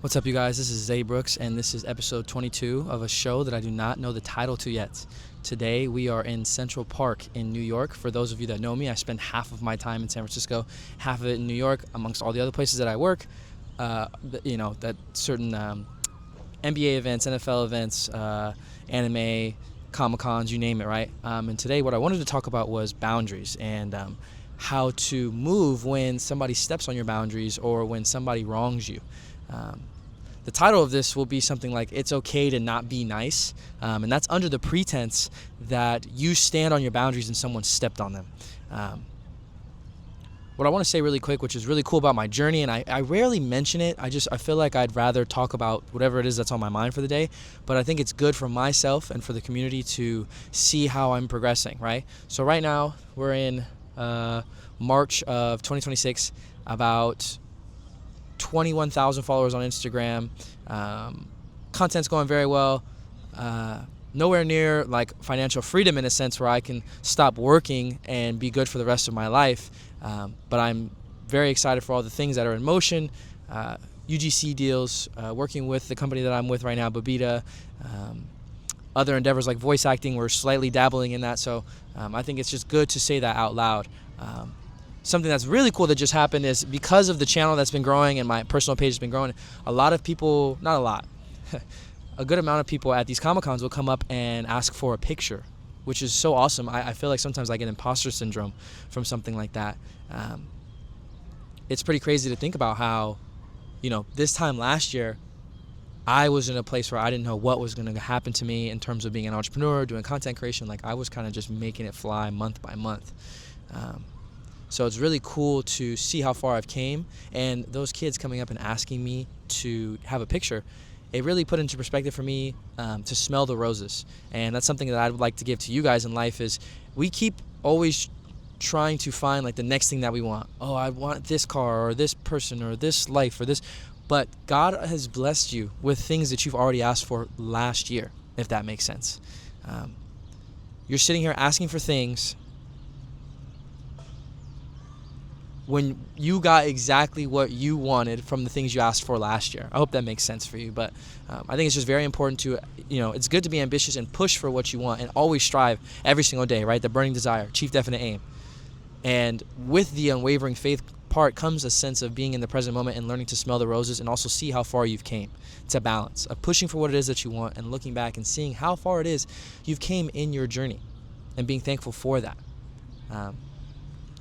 What's up, you guys? This is Zay Brooks, and this is episode 22 of a show that I do not know the title to yet. Today, we are in Central Park in New York. For those of you that know me, I spend half of my time in San Francisco, half of it in New York, amongst all the other places that I work. That certain NBA events, NFL events, anime, Comic-Cons, you name it, right? And today, what I wanted to talk about was boundaries and how to move when somebody steps on your boundaries or when somebody wrongs you. The title of this will be something like, it's okay to not be nice, and that's under the pretense that you stand on your boundaries and someone stepped on them. What I want to say really quick, which is really cool about my journey, and I rarely mention it, I feel like I'd rather talk about whatever it is that's on my mind for the day, but I think it's good for myself and for the community to see how I'm progressing, right? So right now, we're in March of 2026, about 21,000 followers on Instagram. Content's going very well. Nowhere near like financial freedom in a sense where I can stop working and be good for the rest of my life. But I'm very excited for all the things that are in motion. UGC deals, working with the company that I'm with right now, Babita. Other endeavors like voice acting, we're slightly dabbling in that. So I think it's just good to say that out loud. Something that's really cool that just happened is because of the channel that's been growing and my personal page has been growing, a lot of people, not a lot, a good amount of people at these Comic-Cons will come up and ask for a picture, which is so awesome. I feel like sometimes I get imposter syndrome from something like that. It's pretty crazy to think about how, this time last year, I was in a place where I didn't know what was going to happen to me in terms of being an entrepreneur, doing content creation. Like I was kind of just making it fly month by month. So it's really cool to see how far I've came, and those kids coming up and asking me to have a picture, it really put into perspective for me to smell the roses. And that's something that I would like to give to you guys in life is we keep always trying to find like the next thing that we want. Oh, I want this car or this person or this life or this. But God has blessed you with things that you've already asked for last year, if that makes sense. You're sitting here asking for things when you got exactly what you wanted from the things you asked for last year. I hope that makes sense for you. But I think it's just very important to, it's good to be ambitious and push for what you want and always strive every single day, right? The burning desire, chief definite aim. And with the unwavering faith part comes a sense of being in the present moment and learning to smell the roses and also see how far you've came. It's a balance of pushing for what it is that you want and looking back and seeing how far it is you've came in your journey and being thankful for that.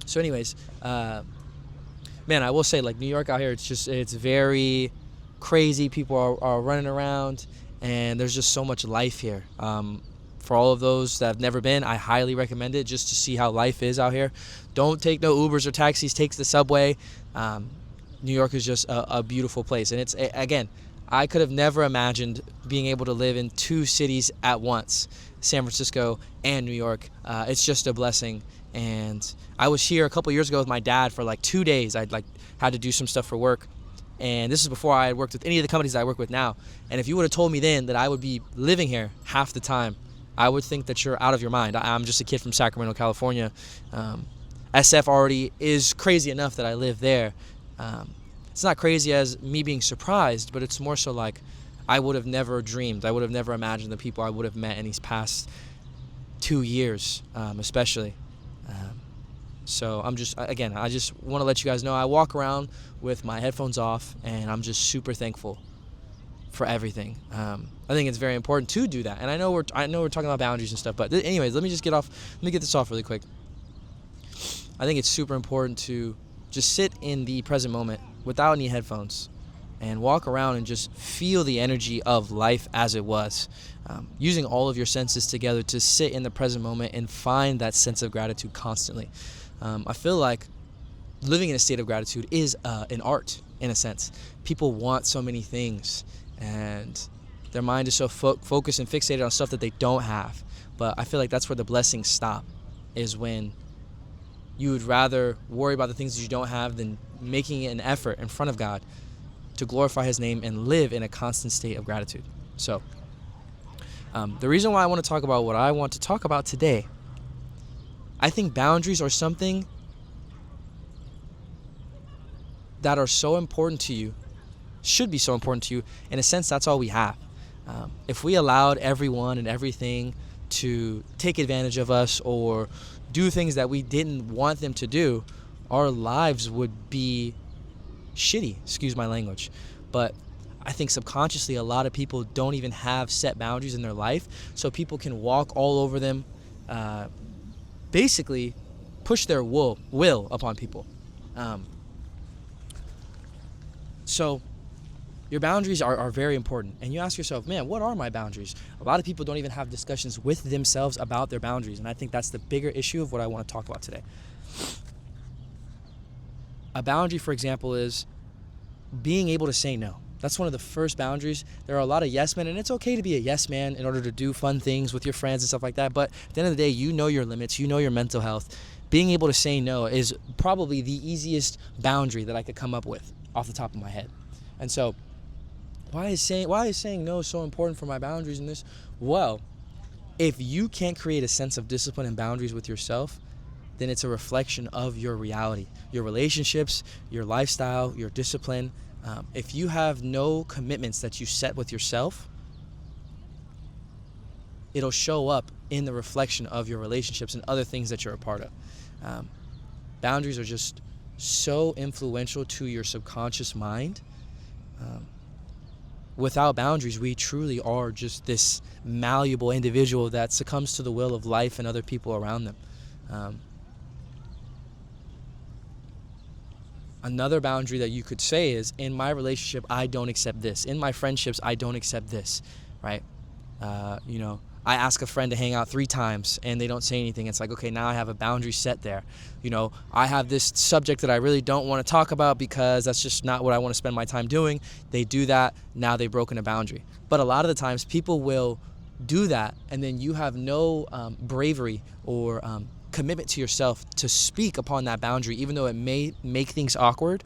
So anyways, man, I will say, like, New York out here, it's very crazy. People are running around, and there's just so much life here. For all of those that have never been, I highly recommend it just to see how life is out here. Don't take no Ubers or taxis. Take the subway. New York is just a beautiful place. And it's, again, I could have never imagined being able to live in two cities at once, San Francisco and New York. It's just a blessing. And I was here a couple years ago with my dad for like 2 days. I'd had to do some stuff for work. And this is before I had worked with any of the companies I work with now. And if you would have told me then that I would be living here half the time, I would think that you're out of your mind. I'm just a kid from Sacramento, California. SF already is crazy enough that I live there. It's not crazy as me being surprised, but it's more so like I would have never dreamed. I would have never imagined the people I would have met in these past 2 years, especially. So I just want to let you guys know I walk around with my headphones off, and I'm just super thankful for everything. I think it's very important to do that. And I know we're talking about boundaries and stuff, but anyways, let me get this off really quick. I think it's super important to just sit in the present moment without any headphones and walk around and just feel the energy of life as it was. Using all of your senses together to sit in the present moment and find that sense of gratitude constantly. I feel like living in a state of gratitude is an art, in a sense. People want so many things, and their mind is so focused and fixated on stuff that they don't have. But I feel like that's where the blessings stop, is when you would rather worry about the things that you don't have than making an effort in front of God to glorify His name and live in a constant state of gratitude. So the reason why I want to talk about what I want to talk about today, I think boundaries are something that are so important to you should be so important to you. In a sense, that's all we have. If we allowed everyone and everything to take advantage of us or do things that we didn't want them to do, our lives would be shitty, excuse my language. But I think subconsciously a lot of people don't even have set boundaries in their life, so people can walk all over them, basically push their will upon people. So your boundaries are very important. And you ask yourself, man, what are my boundaries? A lot of people don't even have discussions with themselves about their boundaries. And I think that's the bigger issue of what I want to talk about today. A boundary, for example, is being able to say no. That's one of the first boundaries. There are a lot of yes men, and it's okay to be a yes man in order to do fun things with your friends and stuff like that. But at the end of the day, you know your limits, you know your mental health. Being able to say no is probably the easiest boundary that I could come up with off the top of my head. And so, why is saying no so important for my boundaries in this? Well, if you can't create a sense of discipline and boundaries with yourself, then it's a reflection of your reality, your relationships, your lifestyle, your discipline. If you have no commitments that you set with yourself, it'll show up in the reflection of your relationships and other things that you're a part of. Boundaries are just so influential to your subconscious mind. Without boundaries, we truly are just this malleable individual that succumbs to the will of life and other people around them. Another boundary that you could say is, in my relationship, I don't accept this. In my friendships, I don't accept this, right? I ask a friend to hang out 3 times and they don't say anything. It's like, okay, now I have a boundary set there. I have this subject that I really don't want to talk about because that's just not what I want to spend my time doing. They do that. Now they've broken a boundary. But a lot of the times people will do that, and then you have no bravery or commitment to yourself to speak upon that boundary, even though it may make things awkward.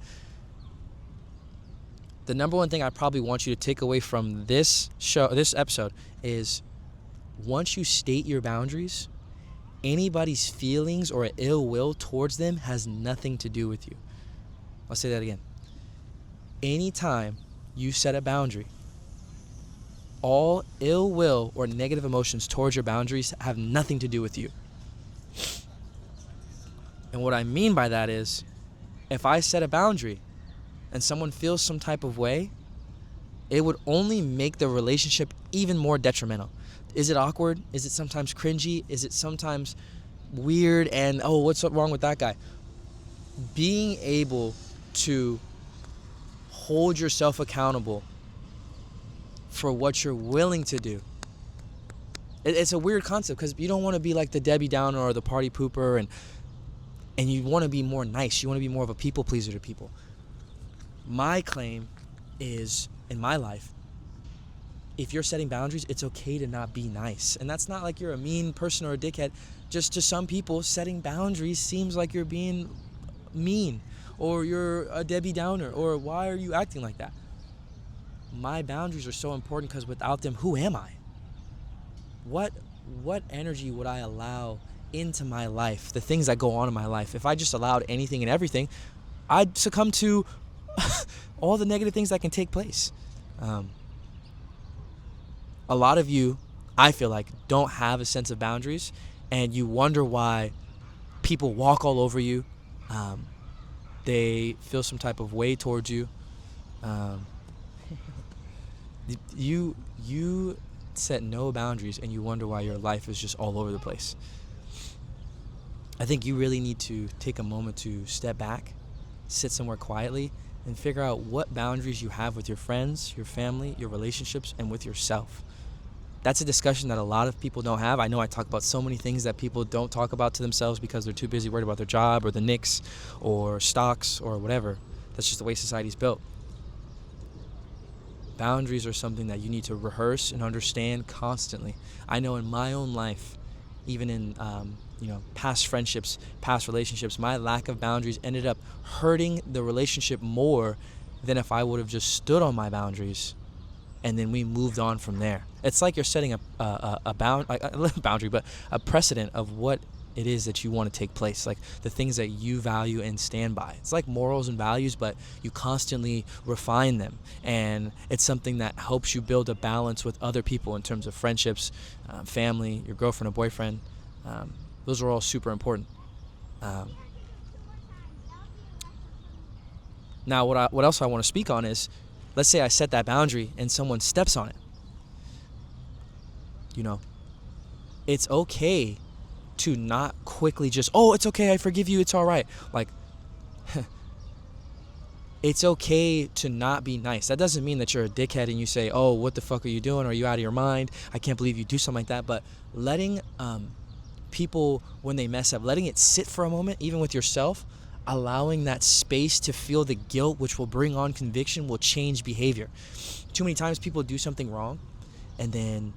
The number one thing I probably want you to take away from this episode is, once you state your boundaries, anybody's feelings or ill will towards them has nothing to do with you. I'll say that again. Anytime you set a boundary, all ill will or negative emotions towards your boundaries have nothing to do with you. And what I mean by that is, if I set a boundary and someone feels some type of way, it would only make the relationship even more detrimental. Is it awkward? Is it sometimes cringy? Is it sometimes weird and, oh, what's wrong with that guy? Being able to hold yourself accountable for what you're willing to do. It's a weird concept because you don't want to be like the Debbie Downer or the party pooper, and you want to be more nice. You want to be more of a people pleaser to people. My claim is, in my life, if you're setting boundaries, it's okay to not be nice. And that's not like you're a mean person or a dickhead. Just to some people, setting boundaries seems like you're being mean or you're a Debbie Downer, or why are you acting like that? My boundaries are so important because without them, who am I? What energy would I allow into my life, the things that go on in my life? If I just allowed anything and everything, I'd succumb to all the negative things that can take place. A lot of you, I feel like, don't have a sense of boundaries, and you wonder why people walk all over you. They feel some type of way towards you. You set no boundaries, and you wonder why your life is just all over the place. I think you really need to take a moment to step back, sit somewhere quietly, and figure out what boundaries you have with your friends, your family, your relationships, and with yourself. That's a discussion that a lot of people don't have. I know I talk about so many things that people don't talk about to themselves because they're too busy worried about their job or the Knicks or stocks or whatever. That's just the way society's built. Boundaries are something that you need to rehearse and understand constantly. I know in my own life, even in past friendships, past relationships, my lack of boundaries ended up hurting the relationship more than if I would have just stood on my boundaries and then we moved on from there. It's like you're setting a precedent of what it is that you want to take place, like the things that you value and stand by. It's like morals and values, but you constantly refine them, and it's something that helps you build a balance with other people in terms of friendships, family, your girlfriend or boyfriend. Those are all super important. Now, what else I want to speak on is, let's say I set that boundary and someone steps on it. It's okay to not quickly just, oh, it's okay, I forgive you, it's all right. Like, it's okay to not be nice. That doesn't mean that you're a dickhead and you say, oh, what the fuck are you doing? Are you out of your mind? I can't believe you do something like that. But letting people, when they mess up, letting it sit for a moment, even with yourself, allowing that space to feel the guilt, which will bring on conviction, will change behavior. Too many times people do something wrong, and then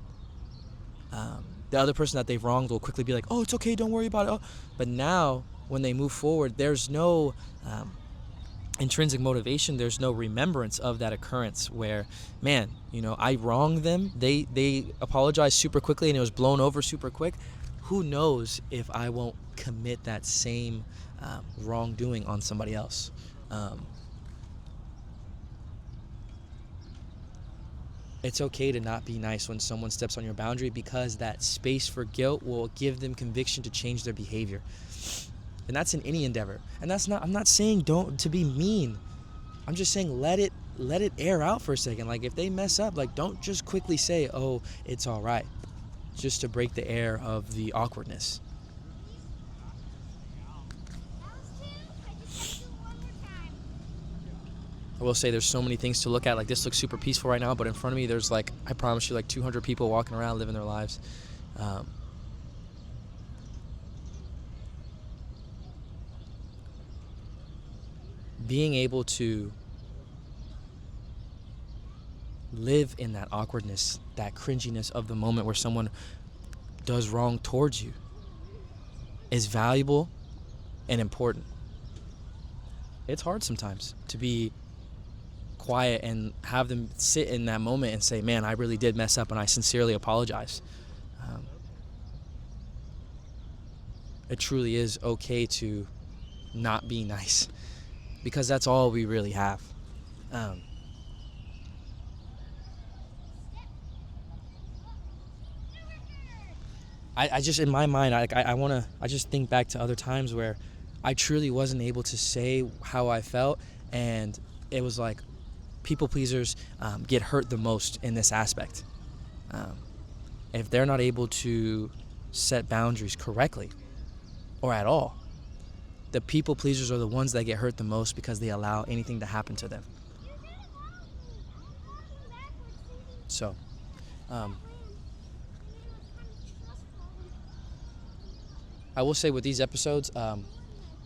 the other person that they've wronged will quickly be like, oh, it's okay, don't worry about it. Oh. But now, when they move forward, there's no intrinsic motivation, there's no remembrance of that occurrence where, man, I wronged them, they apologized super quickly and it was blown over super quick. Who knows if I won't commit that same wrongdoing on somebody else. It's okay to not be nice when someone steps on your boundary, because that space for guilt will give them conviction to change their behavior. And that's in any endeavor. And I'm not saying to be mean. I'm just saying let it air out for a second. Like, if they mess up, like, don't just quickly say, oh, it's all right, just to break the air of the awkwardness. I will say there's so many things to look at. Like, this looks super peaceful right now, but in front of me there's, like, I promise you, like 200 people walking around living their lives. Being able to live in that awkwardness, that cringiness of the moment where someone does wrong towards you, is valuable and important. It's hard sometimes to be quiet and have them sit in that moment and say, man, I really did mess up and I sincerely apologize. It truly is okay to not be nice, because that's all we really have. I just, in my mind, I just think back to other times where I truly wasn't able to say how I felt, and it was like people pleasers get hurt the most in this aspect. If they're not able to set boundaries correctly or at all, the people pleasers are the ones that get hurt the most because they allow anything to happen to them. So, I will say with these episodes,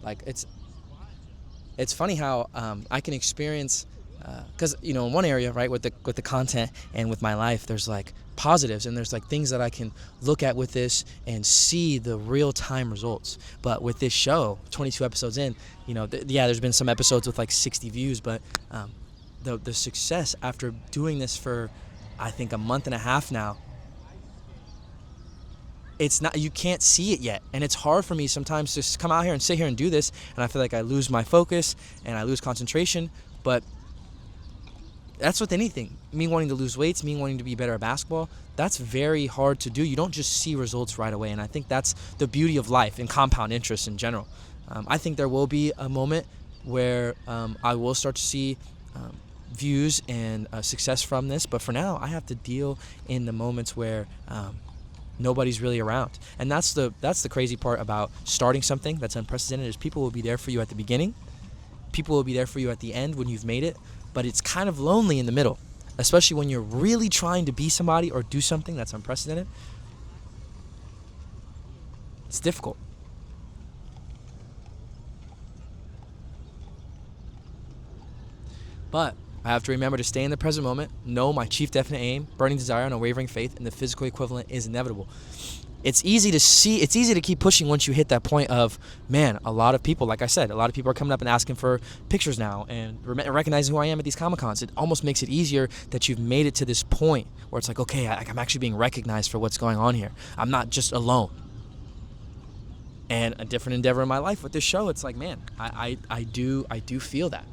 like it's funny how I can experience, because in one area, right, with the content and with my life, there's like positives and there's like things that I can look at with this and see the real time results. But with this show, 22 episodes in, there's been some episodes with like 60 views, but the success after doing this for, I think, a month and a half now, it's not, you can't see it yet, and it's hard for me sometimes to come out here and sit here and do this, and I feel like I lose my focus and I lose concentration. But that's with anything. Me wanting to lose weights, me wanting to be better at basketball, that's very hard to do. You don't just see results right away, and I think that's the beauty of life and compound interest in general. I think there will be a moment where I will start to see views and success from this, but for now I have to deal in the moments where nobody's really around. And that's the crazy part about starting something that's unprecedented, is people will be there for you at the beginning, people will be there for you at the end when you've made it, but it's kind of lonely in the middle, especially when you're really trying to be somebody or do something that's unprecedented. It's difficult. But I have to remember to stay in the present moment, know my chief definite aim, burning desire, and unwavering faith, and the physical equivalent is inevitable. It's easy to keep pushing once you hit that point of, man, a lot of people, like I said, a lot of people are coming up and asking for pictures now and recognizing who I am at these Comic-Cons. It almost makes it easier that you've made it to this point where it's like, okay, I'm actually being recognized for what's going on here. I'm not just alone. And a different endeavor in my life with this show, it's like, man, I do feel that.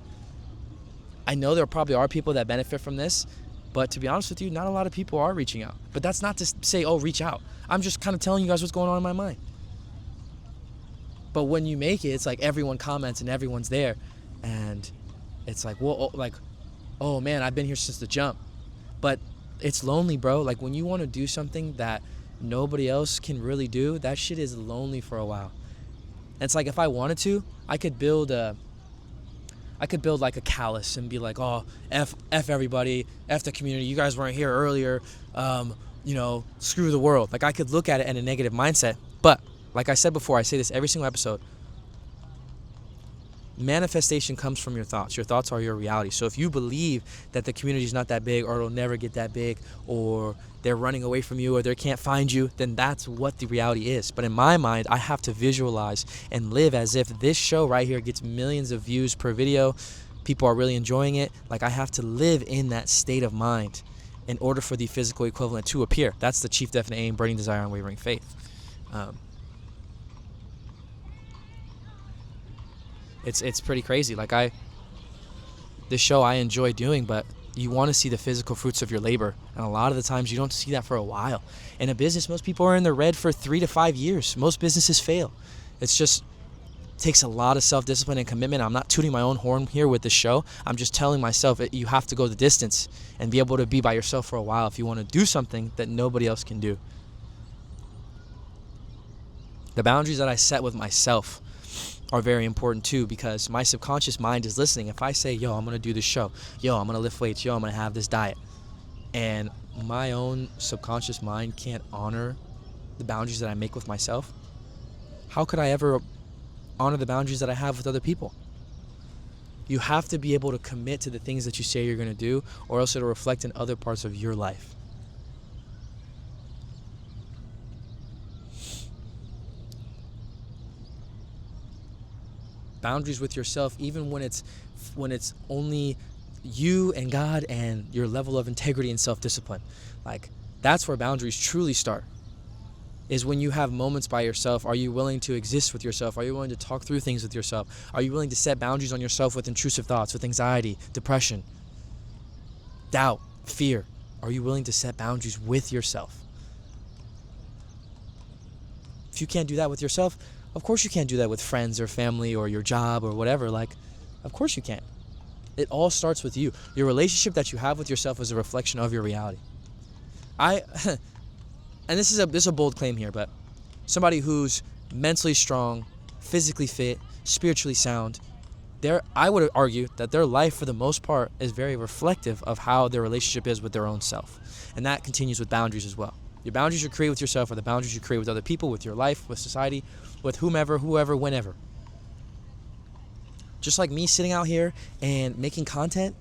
I know there probably are people that benefit from this, but to be honest with you, not a lot of people are reaching out. But that's not to say, oh, reach out. I'm just kind of telling you guys what's going on in my mind. But when you make it, it's like everyone comments and everyone's there. And it's like, well, oh man, I've been here since the jump. But it's lonely, bro. Like when you want to do something that nobody else can really do, that shit is lonely for a while. And it's like if I wanted to, I could build like a callus and be like, oh, F everybody, F the community, you guys weren't here earlier, screw the world. Like I could look at it in a negative mindset. But like I said before, I say this every single episode, manifestation comes from your thoughts. Your thoughts are your reality. So if you believe that the community is not that big, or it'll never get that big, or they're running away from you, or they can't find you, then that's what the reality is. But in my mind, I have to visualize and live as if this show right here gets millions of views per video. People are really enjoying it. Like I have to live in that state of mind in order for the physical equivalent to appear. That's the chief definite aim, burning desire, unwavering faith. It's pretty crazy. Like this show I enjoy doing, but you want to see the physical fruits of your labor, and a lot of the times you don't see that for a while. In a business, most people are in the red for 3 to 5 years. Most businesses fail. It's just takes a lot of self-discipline and commitment. I'm not tooting my own horn here with this show. I'm just telling myself that you have to go the distance and be able to be by yourself for a while if you want to do something that nobody else can do. The boundaries that I set with myself are very important too, because my subconscious mind is listening. If I say, yo, I'm going to do this show, yo, I'm going to lift weights, yo, I'm going to have this diet, and my own subconscious mind can't honor the boundaries that I make with myself, how could I ever honor the boundaries that I have with other people? You have to be able to commit to the things that you say you're going to do, or else it'll reflect in other parts of your life. Boundaries with yourself, even when it's only you and God and your level of integrity and self-discipline. Like that's where boundaries truly start, is when you have moments by yourself. Are you willing to exist with yourself? Are you willing to talk through things with yourself? Are you willing to set boundaries on yourself with intrusive thoughts, with anxiety, depression, doubt, fear? Are you willing to set boundaries with yourself? If you can't do that with yourself, of course you can't do that with friends or family or your job or whatever. Like, of course you can't. It all starts with you. Your relationship that you have with yourself is a reflection of your reality. And this is a bold claim here, but somebody who's mentally strong, physically fit, spiritually sound, I would argue that their life for the most part is very reflective of how their relationship is with their own self. And that continues with boundaries as well. Your boundaries you create with yourself are the boundaries you create with other people, with your life, with society, with whomever, whoever, whenever. Just like me sitting out here and making content,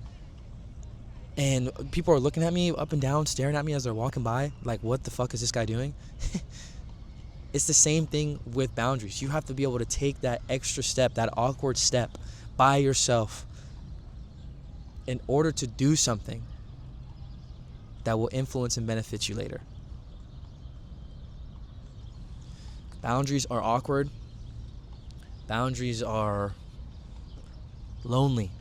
and people are looking at me up and down, staring at me as they're walking by, like, what the fuck is this guy doing? It's the same thing with boundaries. You have to be able to take that extra step, that awkward step by yourself in order to do something that will influence and benefit you later. Boundaries are awkward. Boundaries are lonely.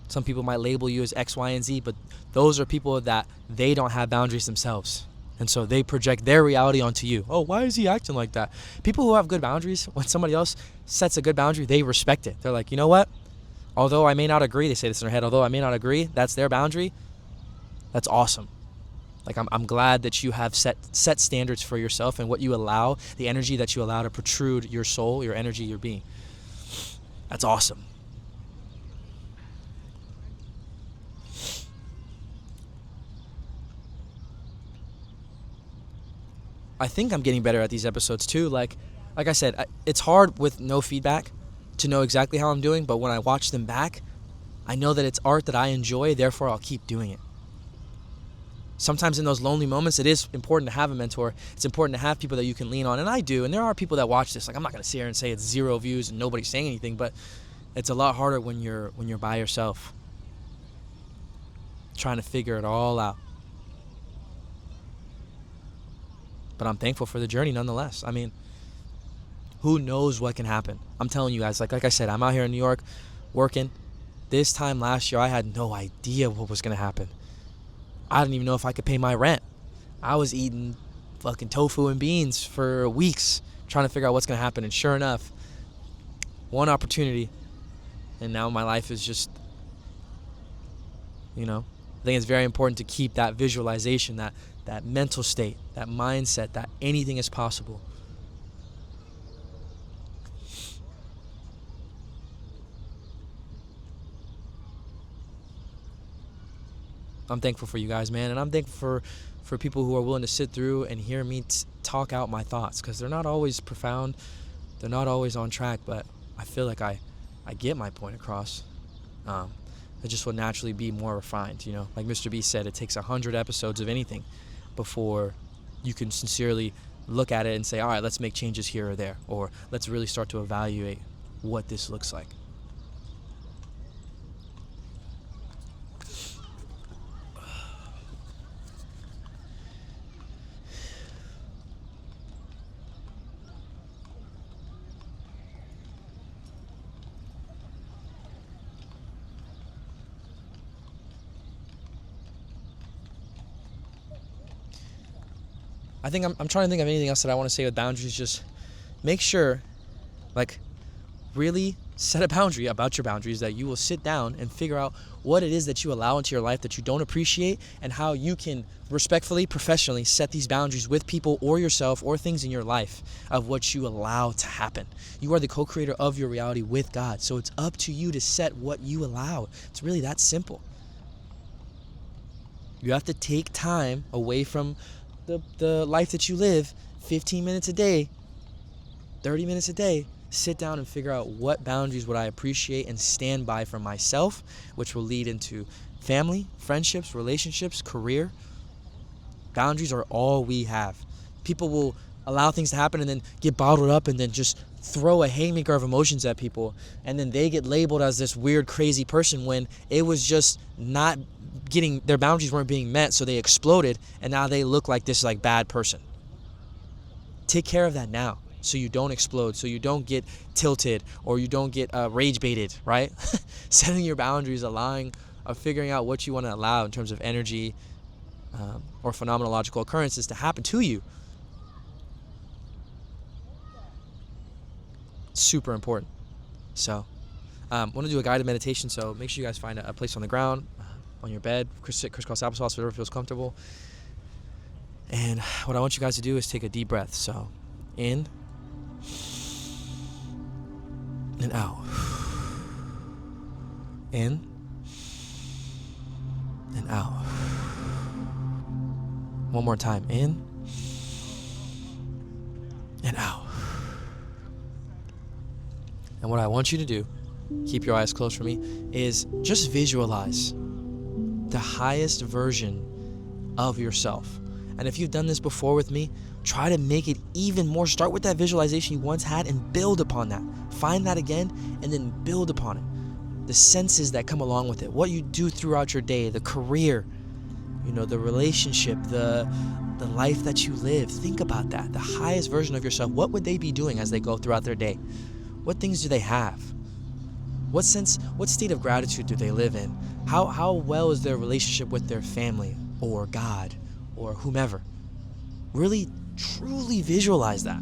Some people might label you as X, Y, and Z, but those are people that they don't have boundaries themselves. And so they project their reality onto you. Oh, why is he acting like that? People who have good boundaries, when somebody else sets a good boundary, they respect it. They're like, you know what? Although I may not agree, they say this in their head, although I may not agree, that's their boundary. That's awesome. Like, I'm glad that you have set standards for yourself and what you allow, the energy that you allow to protrude your soul, your energy, your being. That's awesome. I think I'm getting better at these episodes too. Like I said, it's hard with no feedback to know exactly how I'm doing, but when I watch them back, I know that it's art that I enjoy, therefore I'll keep doing it. Sometimes in those lonely moments, it is important to have a mentor. It's important to have people that you can lean on, and I do. And there are people that watch this. Like, I'm not going to sit here and say it's 0 views and nobody's saying anything, but it's a lot harder when you're by yourself, trying to figure it all out. But I'm thankful for the journey nonetheless. I mean, Who knows what can happen? I'm telling you guys, like I said, I'm out here in New York working. This time last year, I had no idea what was going to happen. I didn't even know if I could pay my rent. I was eating fucking tofu and beans for weeks trying to figure out what's going to happen. And sure enough, one opportunity, and now my life is just, I think it's very important to keep that visualization, that mental state, that mindset that anything is possible. I'm thankful for you guys, man, and I'm thankful for people who are willing to sit through and hear me talk out my thoughts, because they're not always profound, they're not always on track, but I feel like I get my point across. It just will naturally be more refined, Like Mr. B said, it takes 100 episodes of anything before you can sincerely look at it and say, all right, let's make changes here or there, or let's really start to evaluate what this looks like. I think I'm trying to think of anything else that I want to say with boundaries. Just make sure, really set a boundary about your boundaries, that you will sit down and figure out what it is that you allow into your life that you don't appreciate, and how you can respectfully, professionally set these boundaries with people or yourself or things in your life of what you allow to happen. You are the co-creator of your reality with God, so it's up to you to set what you allow. It's really that simple. You have to take time away from the life that you live, 15 minutes a day, 30 minutes a day, sit down and figure out what boundaries would I appreciate and stand by for myself, which will lead into family, friendships, relationships, career. Boundaries are all we have. People will allow things to happen and then get bottled up and then just throw a haymaker of emotions at people, and then they get labeled as this weird, crazy person when it was just not their boundaries weren't being met, so they exploded, and now they look like this bad person. Take care of that now, so you don't explode, so you don't get tilted, or you don't get rage baited, right? Setting your boundaries, figuring out what you want to allow in terms of energy or phenomenological occurrences to happen to you. Super important. So I want to do a guided meditation, so make sure you guys find a place on the ground, on your bed, crisscross applesauce, whatever feels comfortable. And what I want you guys to do is take a deep breath. So in and out. In and out. One more time. In and out. And what I want you to do, keep your eyes closed for me, is just visualize the highest version of yourself. And if you've done this before with me, try to make it even more. Start with that visualization you once had and build upon that. Find that again and then build upon it. The senses that come along with it, what you do throughout your day, the career, the relationship, the life that you live. Think about that. The highest version of yourself, what would they be doing as they go throughout their day? What things do they have? What state of gratitude do they live in? How well is their relationship with their family or God or whomever? Really, truly visualize that.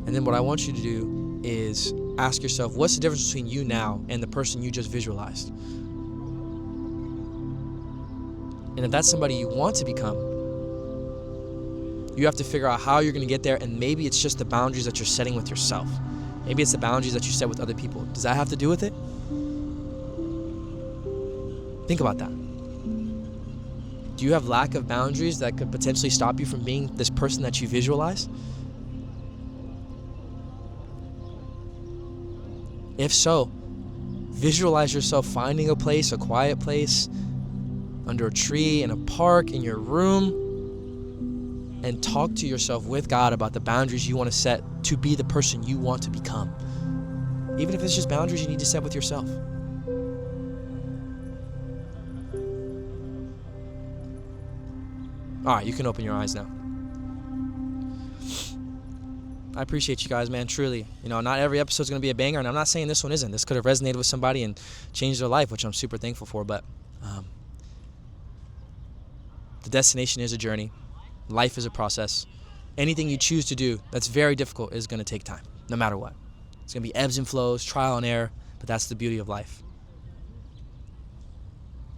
And then what I want you to do is ask yourself, what's the difference between you now and the person you just visualized? And if that's somebody you want to become, you have to figure out how you're going to get there, and maybe it's just the boundaries that you're setting with yourself. Maybe it's the boundaries that you set with other people. Does that have to do with it? Think about that. Do you have lack of boundaries that could potentially stop you from being this person that you visualize? If so, visualize yourself finding a place, a quiet place, under a tree, in a park, in your room, and talk to yourself with God about the boundaries you want to set to be the person you want to become. Even if it's just boundaries you need to set with yourself. All right, you can open your eyes now. I appreciate you guys, man, truly. Not every episode's going to be a banger, and I'm not saying this one isn't. This could have resonated with somebody and changed their life, which I'm super thankful for, but the destination is a journey. Life is a process. Anything you choose to do that's very difficult is going to take time, no matter what. It's going to be ebbs and flows, trial and error, but that's the beauty of life.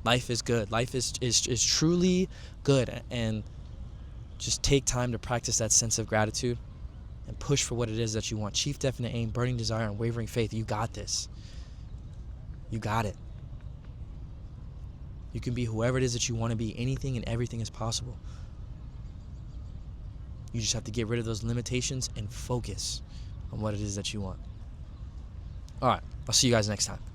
Life is good. Life is truly good, and just take time to practice that sense of gratitude and push for what it is that you want. Chief definite aim, burning desire, and wavering faith. You got this. You got it. You can be whoever it is that you want to be. Anything and everything is possible. You just have to get rid of those limitations and focus on what it is that you want. All right. I'll see you guys next time.